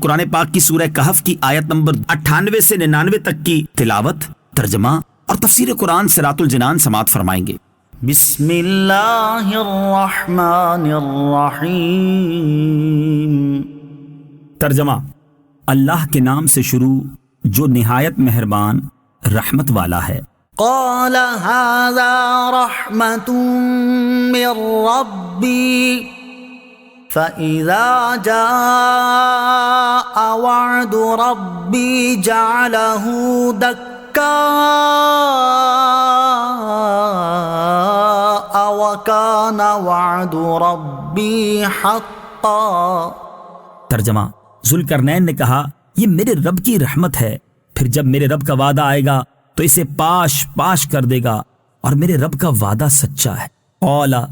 قرآن پاک کی سورہ کہف کی آیت نمبر 98 سے 99 تک کی تلاوت، ترجمہ اور تفسیر قرآن صراط الجنان سماعت فرمائیں گے۔ بسم اللہ الرحمن الرحیم۔ ترجمہ: اللہ کے نام سے شروع جو نہایت مہربان رحمت والا ہے۔ قال هذا رحمت من ربی فَإِذَا جَاءَ وَعْدُ رَبِّي جَعَلَهُ دَكَّاءَ وَكَانَ وَعْدُ رَبِّي حَقًّا۔ ترجمہ: ذوالقرنین نے کہا یہ میرے رب کی رحمت ہے، پھر جب میرے رب کا وعدہ آئے گا تو اسے پاش پاش کر دے گا، اور میرے رب کا وعدہ سچا ہے۔ اولا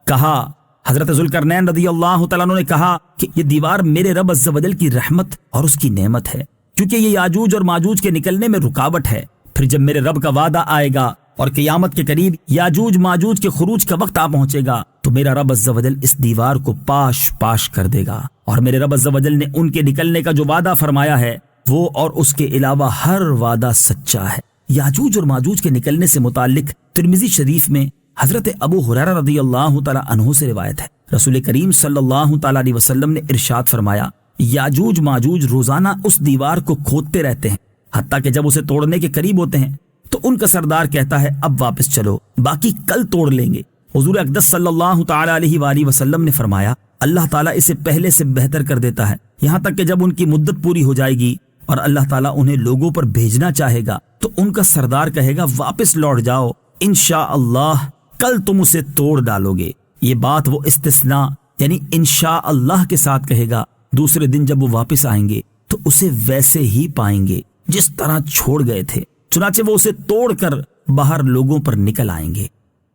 کہا، حضرت ذوالقرنین رضی اللہ تعالیٰ عنہ نے کہا کہ یہ دیوار میرے رب عز و جل کی رحمت اور اس کی نعمت ہے، کیونکہ یہ یاجوج اور ماجوج کے نکلنے میں رکاوٹ ہے۔ پھر جب میرے رب کا وعدہ آئے گا اور قیامت کے قریب یاجوج ماجوج کے خروج کا وقت آ پہنچے گا تو میرا رب عز و جل اس دیوار کو پاش پاش کر دے گا، اور میرے رب عز و جل نے ان کے نکلنے کا جو وعدہ فرمایا ہے وہ اور اس کے علاوہ ہر وعدہ سچا ہے۔ یاجوج اور ماجوج کے نکلنے سے متعلق ترمذی شریف میں حضرت ابو ہریرہ رضی اللہ تعالی عنہ سے روایت ہے، رسول کریم صلی اللہ تعالی علیہ وسلم نے ارشاد فرمایا، یاجوج ماجوج روزانہ اس دیوار کو کھودتے رہتے ہیں، حتیٰ کہ جب اسے توڑنے کے قریب ہوتے ہیں تو ان کا سردار کہتا ہے اب واپس چلو، باقی کل توڑ لیں گے۔ حضور اقدس صلی اللہ تعالی علیہ وآلہ وسلم نے فرمایا، اللہ تعالیٰ اسے پہلے سے بہتر کر دیتا ہے، یہاں تک کہ جب ان کی مدت پوری ہو جائے گی اور اللہ تعالیٰ انہیں لوگوں پر بھیجنا چاہے گا تو ان کا سردار کہے گا واپس لوٹ جاؤ، انشاءاللہ کل تم اسے توڑ ڈالو گے۔ یہ بات وہ استثناء یعنی انشاءاللہ کے ساتھ کہے گا، دوسرے دن جب وہ واپس آئیں گے تو اسے ویسے ہی پائیں گے جس طرح چھوڑ گئے تھے، چنانچہ وہ اسے توڑ کر باہر لوگوں پر نکل آئیں گے۔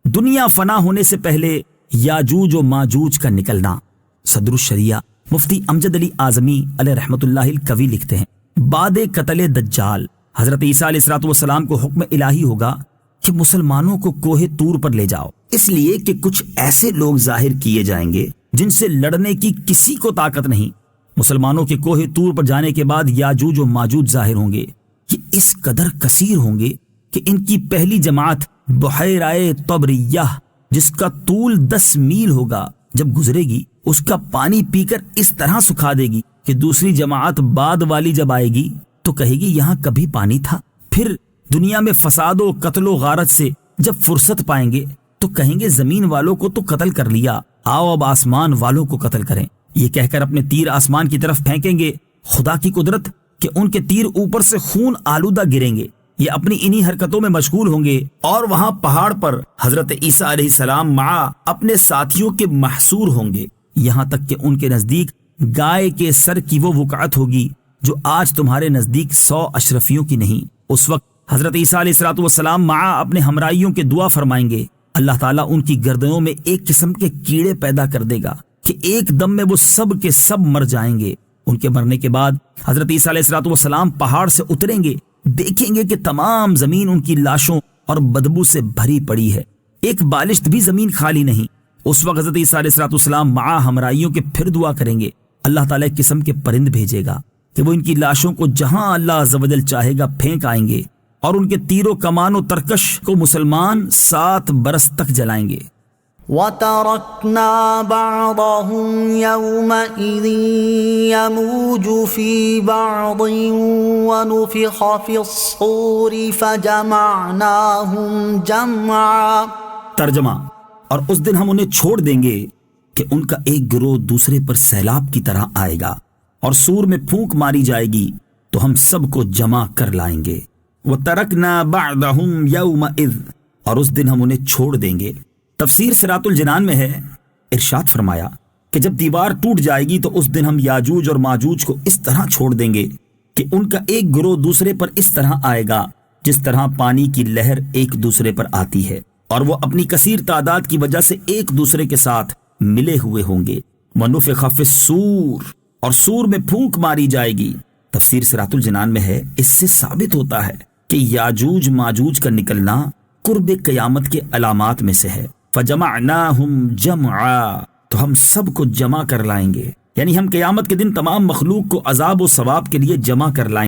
دنیا فنا ہونے سے پہلے یاجوج و ماجوج کا نکلنا۔ صدر الشریعہ مفتی امجد علی اعظمی علیہ رحمت اللہ القوی لکھتے ہیں، بعد قتل دجال حضرت عیسیٰ علیہ السلام کو حکم الہی ہوگا کہ مسلمانوں کو کوہ طور پر لے جاؤ، اس لیے کہ کچھ ایسے لوگ ظاہر کیے جائیں گے جن سے لڑنے کی کسی کو طاقت نہیں۔ مسلمانوں کے کوہ طور پر جانے کے بعد یاجوج و ماجوج ظاہر ہوں گے، یہ اس قدر کثیر ہوں گے کہ ان کی پہلی جماعت بحیرہ طبریہ جس کا طول 10 میل ہوگا جب گزرے گی اس کا پانی پی کر اس طرح سکھا دے گی کہ دوسری جماعت بعد والی جب آئے گی تو کہے گی یہاں کبھی پانی تھا۔ پھر دنیا میں فساد و قتل و غارت سے جب فرصت پائیں گے تو کہیں گے زمین والوں کو تو قتل کر لیا، آؤ اب آسمان والوں کو قتل کریں۔ یہ کہہ کر اپنے تیر آسمان کی طرف پھینکیں گے، خدا کی قدرت کہ ان کے تیر اوپر سے خون آلودہ گریں گے۔ یہ اپنی انہی حرکتوں میں مشغول ہوں گے، اور وہاں پہاڑ پر حضرت عیسیٰ علیہ السلام مع اپنے ساتھیوں کے محصور ہوں گے، یہاں تک کہ ان کے نزدیک گائے کے سر کی وہ وقعت ہوگی جو آج تمہارے نزدیک 100 اشرفیوں کی نہیں۔ اس وقت حضرت عیسیٰ علیہ السلام مع اپنے ہمراہیوں کے دعا فرمائیں گے، اللہ تعالیٰ ان کی گردنوں میں ایک قسم کے کیڑے پیدا کر دے گا کہ ایک دم میں وہ سب کے سب مر جائیں گے۔ ان کے مرنے کے بعد حضرت عیسیٰ علیہ السلام پہاڑ سے اتریں گے، دیکھیں گے کہ تمام زمین ان کی لاشوں اور بدبو سے بھری پڑی ہے، ایک بالشت بھی زمین خالی نہیں۔ اس وقت حضرت عیسیٰ علیہ السلام مع ہمراہیوں کے پھر دعا کریں گے، اللہ تعالیٰ ایک قسم کے پرند بھیجے گا کہ وہ ان کی لاشوں کو جہاں اللہ عز و جل چاہے گا پھینک آئیں گے، اور ان کے تیر و کمان و ترکش کو مسلمان 7 برس تک جلائیں گے۔ وَتَرَكْنَا بَعْضَهُمْ يَوْمَئِذٍ يَمُوجُ فِي بَعْضٍ وَنُفِخَ فِي الصُّورِ فَجَمَعْنَاهُمْ جَمْعًا۔ ترجمہ: اور اس دن ہم انہیں چھوڑ دیں گے کہ ان کا ایک گروہ دوسرے پر سیلاب کی طرح آئے گا، اور سور میں پھونک ماری جائے گی تو ہم سب کو جمع کر لائیں گے۔ وَتَرَكْنَا بَعْضَهُمْ يَوْمَئِذٍ، اور اس دن ہم انہیں چھوڑ دیں گے۔ تفسیر صراط الجنان میں ہے، ارشاد فرمایا کہ جب دیوار ٹوٹ جائے گی تو اس دن ہم یاجوج اور ماجوج کو اس طرح چھوڑ دیں گے کہ ان کا ایک گروہ دوسرے پر اس طرح آئے گا جس طرح پانی کی لہر ایک دوسرے پر آتی ہے، اور وہ اپنی کثیر تعداد کی وجہ سے ایک دوسرے کے ساتھ ملے ہوئے ہوں گے۔ وَنُفِخَ فِي الصُّورِ، اور سور میں پھونک ماری جائے گی۔ تفسیر صراط الجنان میں ہے، اس سے ثابت ہوتا ہے کہ یاجوج ماجوج کا نکلنا قرب قیامت کے علامات میں سے ہے۔ فَجَمَعْنَاهُمْ جَمْعًا، تو ہم سب کو جمع کر لائیں گے۔ یعنی ہم قیامت کے دن تمام مخلوق کو عذاب و ثواب کے لیے جمع کر لائیں